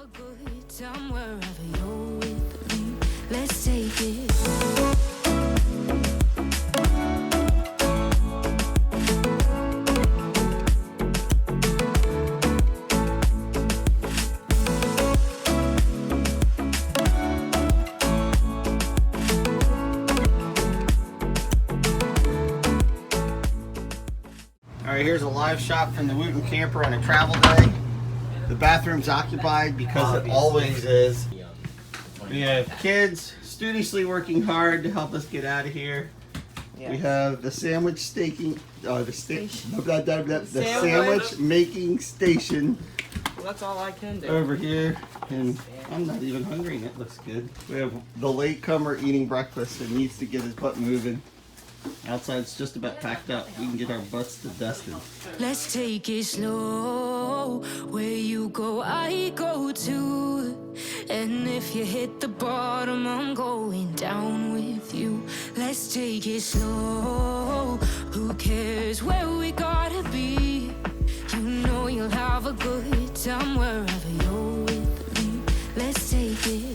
a good time wherever you're with me. Let's take it. Alright, here's a live shot from the Wooten camper on a travel day. The bathroom's occupied because it always is. We have kids studiously working hard to help us get out of here. Yes. We have the sandwich staking, the sandwich making station. Well, that's all I can do. Over here, and I'm not even hungry and it looks good. We have the latecomer eating breakfast and needs to get his butt moving. Outside's just about packed up. We can get our butts to Destin. Let's take it slow. Where you go, I go too. And if you hit the bottom, I'm going down with you. Let's take it slow. Who cares where we gotta be? You know you'll have a good time wherever you're with me. Let's take it.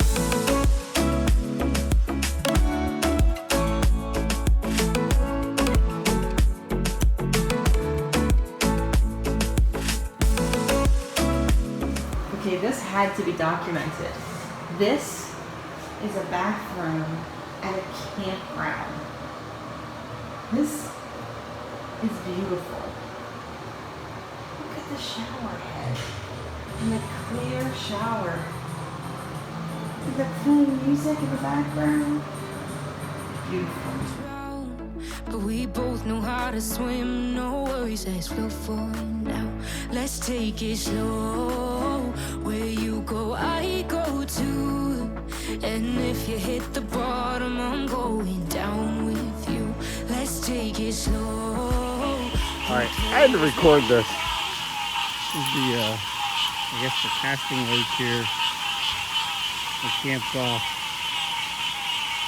This had to be documented. This is a bathroom at a campground. This is beautiful. Look at the shower head and the clear shower. With the clean music in the background. Beautiful. But we both know how to swim, no worries, let's flow forward now. Let's take it slow. Where you go, I go too. And if you hit the bottom, I'm going down with you. Let's take it slow. Alright, I had to record this. This is the, I guess the casting lake here. The camp golf.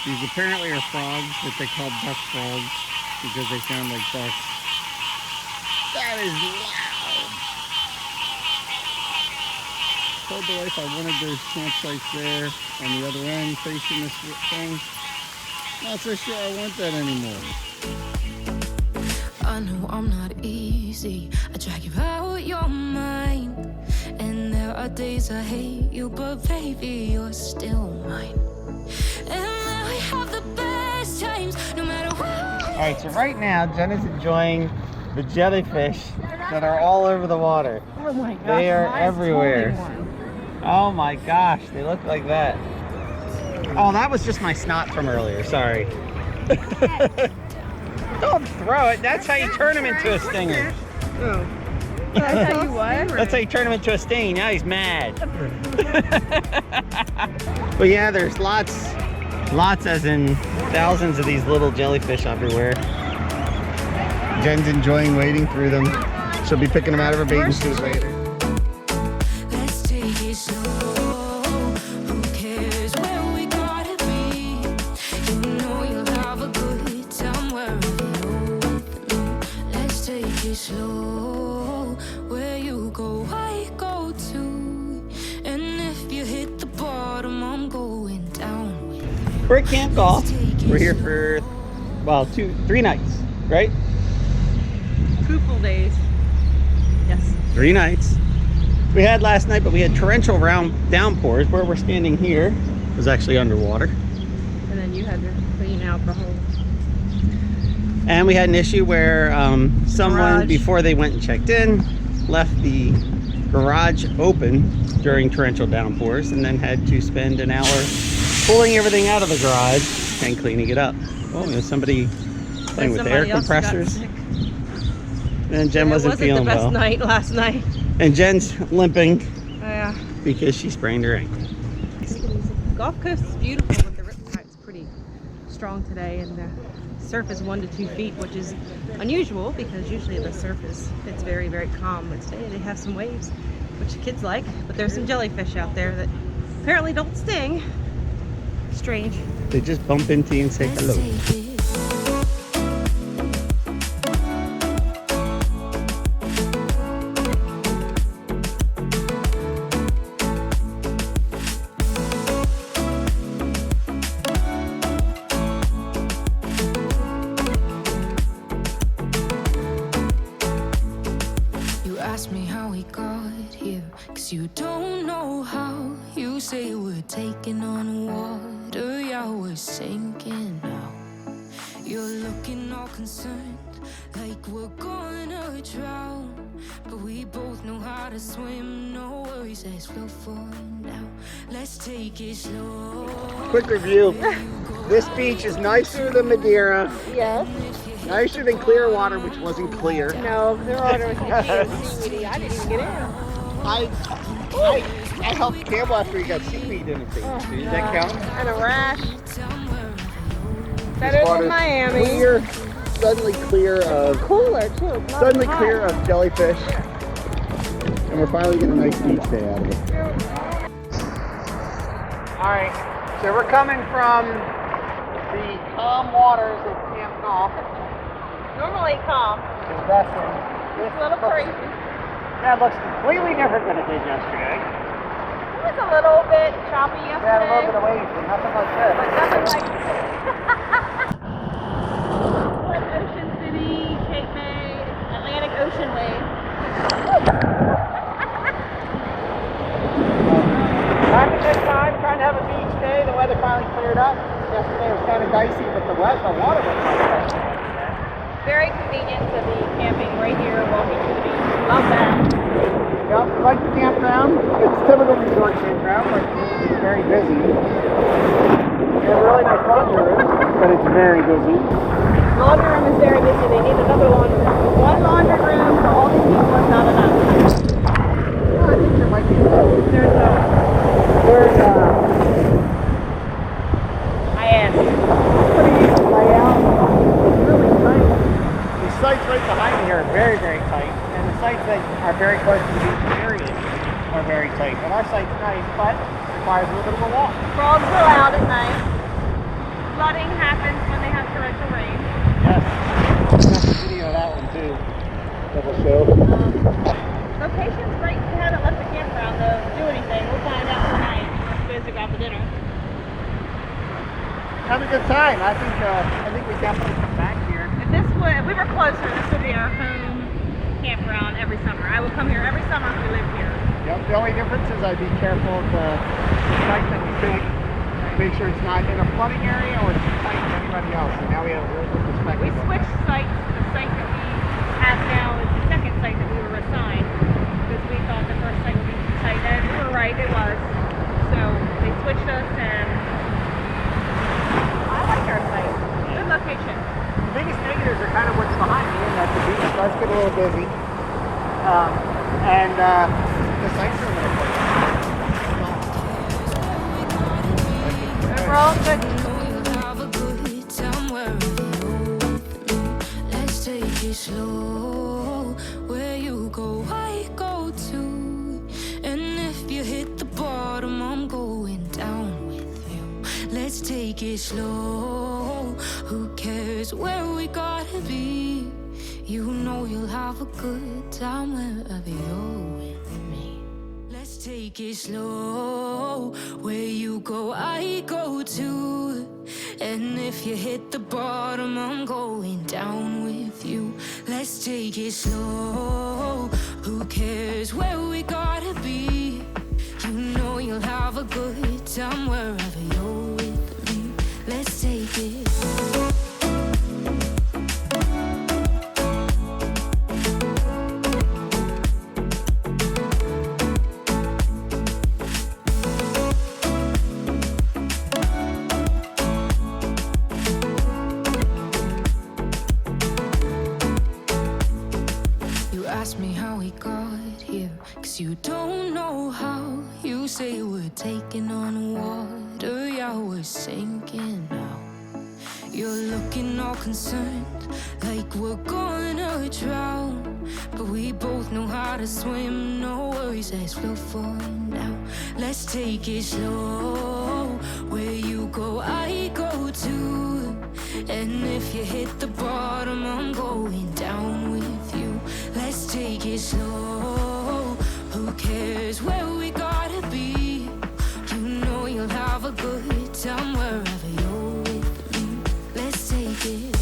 These apparently are frogs that they call duck frogs because they sound like ducks. That is loud! Told the wife I wanted those campsites there on the other end facing this thing. Not so sure I want that anymore. I know I'm not easy. I drag you out your mind. And there are days I hate you, but baby, you're still mine. Have the best times, no matter what. Alright, so right now Jen is enjoying the jellyfish that are all over the water. Oh my gosh. They are everywhere. Oh my gosh, they look like that. Oh, that was just my snot from earlier, sorry. Don't throw it, that's how you turn him into a stinger. Oh. That's how you what? That's how you turn him into a sting, now he's mad. But yeah, there's lots as in thousands of these little jellyfish everywhere. Jen's enjoying wading through them. She'll be picking them out of her bathing suit later. Let's take it slow. Who cares where we gotta be? You know you'll have a good time wherever you're with me. Let's take it slow. Where you go, I go too. And if you hit the bottom, I'm going down. We're at Camp Golf. We're here for, well, 3 nights, right? 2 full days. Yes. 3 nights. We had last night, but we had torrential downpours. Where we're standing here was actually underwater. And then you had to clean out the whole... And we had an issue where someone, before they went and checked in, left the garage open during torrential downpours and then had to spend an hour pulling everything out of the garage and cleaning it up. Oh, there's somebody playing with air compressors. And Jen wasn't feeling well. It wasn't the best night last night. And Jen's limping Yeah. because she sprained her ankle. The Gulf Coast is beautiful, but the riptide's pretty strong today, and the surf is 1 to 2 feet, which is unusual because usually the surf it's very, very calm. But today they have some waves, which the kids like, but there's some jellyfish out there that apparently don't sting. Strange. They just bump into you and say hello. don't know how. You say we're taking on water, yeah, we're sinking now. You're looking all concerned, like we're gonna drown. But we both know how to swim, no worries, let's flow for now. Let's take it slow. Quick review. This beach is nicer than Madeira. Yes. Nicer than Clearwater, which wasn't clear. No, Clearwater was itchy and seaweedy. I didn't even get in. I helped Campbell after he got seaweed in his face. Does that count? And a rash. Better than Miami. Clear, suddenly clear of Cooler too. It's not suddenly hot. clear of jellyfish. And we're finally getting a nice beach day out of it. Alright, so we're coming from the calm waters of Camp Golf. Normally calm. In Destin. It's a little crazy. That looks completely different than it did yesterday. It was a little bit choppy We had a little bit yesterday. of waves, but nothing like this. But nothing like like Ocean City, Cape May, Atlantic Ocean wave. Having a good time, trying to have a beach day. The weather finally cleared up. Yesterday was kind of dicey, but the water was nice. Very convenient to be camping right here, walking to the beach. Love that. Yep, like the campground. It's typical resort campground, but it's very busy. We have a really nice laundry room, but it's very busy. Laundry room is very busy. They need another laundry room. One laundry room for all these people is not enough. Well, I think there might be There's I asked. pretty easy layout. It's really tight. The sites right behind me are very, very tight, and the sites that are very close to the beach areas are very tight. And our site's nice, but requires a little bit of a walk. Frogs are loud at night. Flooding happens when they have torrential rain. Yes. That's a video of that one too. That will show. Location's great. We haven't left the campground to do anything. We'll find out tonight. We're supposed to go out to dinner. Have a good time. I think we definitely come back here. If we were closer, this would be our home campground every summer. I would come here every summer if we lived here. Yep. The only difference is I'd be careful of the site that we pick. Make sure it's not in a flooding area or too tight to anybody else. And now we have a real good perspective. We switched sites. The site that we have now is the second site that we were assigned because we thought the first site would be too tight. And we were right, it was. So they switched us, and I like our site. Good location. The biggest negatives are kind of what's behind me, and that the beach does get a little busy. And the sites are a little close. Overall, good. Have a good time wherever you're with me. Let's take it slow. Where you go, I go too. And if you hit the bottom, I'm going down with you. Let's take it slow. Who cares where we gotta be? You know you'll have a good time wherever you're with me. Let's take it slow. Where you go, I go too. And if you hit the bottom, I'm going down with you. Let's take it slow. Who cares where we gotta be? You know you'll have a good time wherever you're with me. Let's take it. Ask me how we got here, 'cause you don't know how. You say we're taking on water, yeah, we're sinking now. You're looking all concerned, like we're gonna drown. But we both know how to swim, no worries, let's flow for now. Let's take it slow. Where you go, I go too. And if you hit the bottom, I'm going down with you. Let's take it slow. Who cares where we gotta be? You know you'll have a good time wherever you're with me. Let's take it.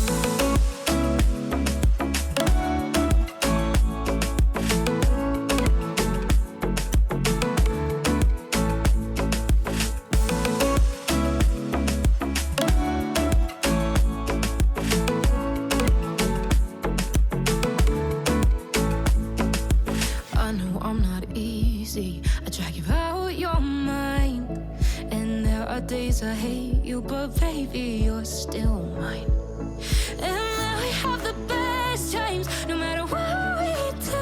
got days I hate you, but baby, you're still mine. And now we have the best times, no matter what we do.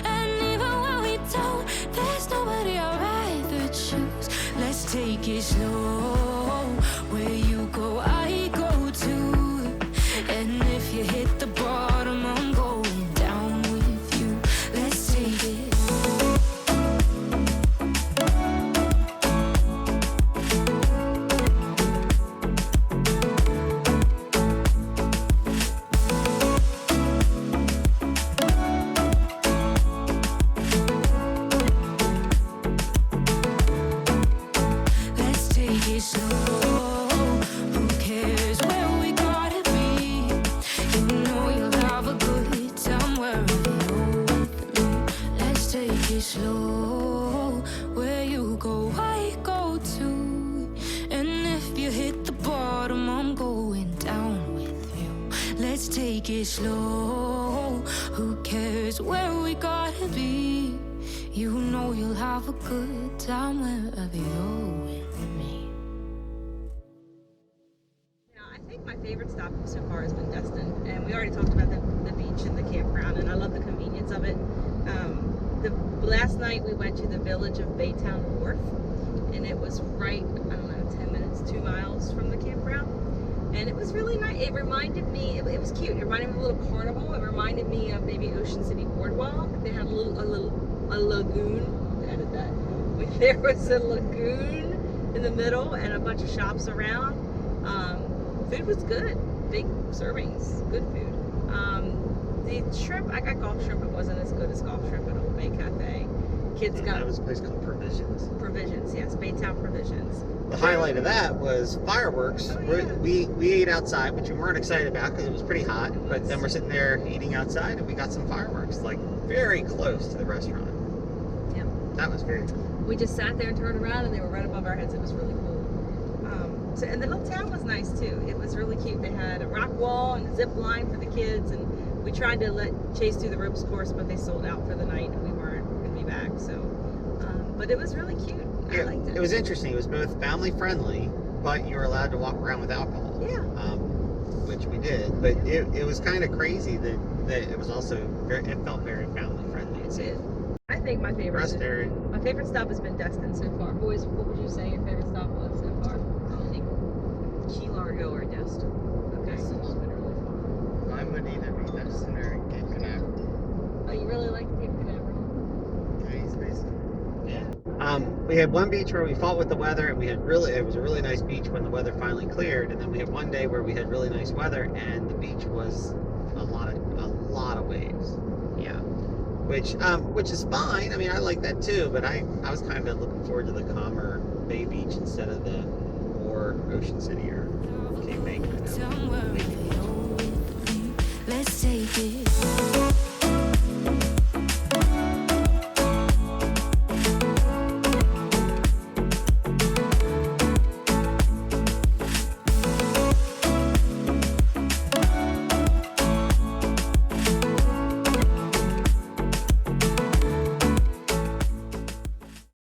And even when we don't, there's nobody I'd rather choose. Let's take it slow. Where you go, I go too. And if you hit the bottom, I'm going down with you. Let's take it. Let's take it slow. Who cares where we gotta be? You know you'll have a good time wherever you're with me. Let's take it slow. Where you go, I go too. And if you hit the bottom, I'm going down with you. Let's take it slow. Who cares where we gotta be? You know you'll have a good time wherever you're with me. I think my favorite stop so far has been Destin, and we already talked about the beach and the campground, and I love the convenience of it. Last night we went to the village of Baytown Wharf, and it was right, I don't know, 10 minutes, 2 miles from the campground, and it was really nice. It reminded me, it was cute. It reminded me of a little carnival. It reminded me of maybe Ocean City Boardwalk. They had a lagoon. Edit that. There was a lagoon in the middle and a bunch of shops around. Food was good. Big servings. Good food. The shrimp, I got Gulf shrimp. It wasn't as good as Gulf shrimp at Old Bay Cafe. Kids got... That was a place called Provisions. Provisions, yes. Baytown Provisions. The highlight of that was fireworks. Oh, yeah. We ate outside, which we weren't excited about because it was pretty hot. But then we're sitting there eating outside, and we got some fireworks, like very close to the restaurant. Yep. That was very cool. We just sat there and turned around, and they were right above our heads. It was really cool. And the whole town was nice too. It was really cute. They had a rock wall and a zip line for the kids, and we tried to let Chase do the ropes course, but they sold out for the night, and we weren't going to be back. So, but it was really cute. I liked it. It was interesting. It was both family friendly, but you were allowed to walk around with alcohol. Yeah. Which we did. But it was kind of crazy that it was also it felt very family friendly. It did. I think my favorite stop has been Destin so far. Boys, what would you say your favorite stop was so far? I think Key Largo or Destin. Okay. Destin's been really fun. Mine would either be Destin or Cape Canaveral. Oh, you really like Cape Canaveral? Nice, basically. Yeah. We had one beach where we fought with the weather, and it was a really nice beach when the weather finally cleared. And then we had one day where we had really nice weather, and the beach was a lot of waves. Yeah. Which is fine. I mean, I like that too, but I was kind of looking forward to the calmer Bay Beach instead of the more Ocean City or Cape May. Let's take it.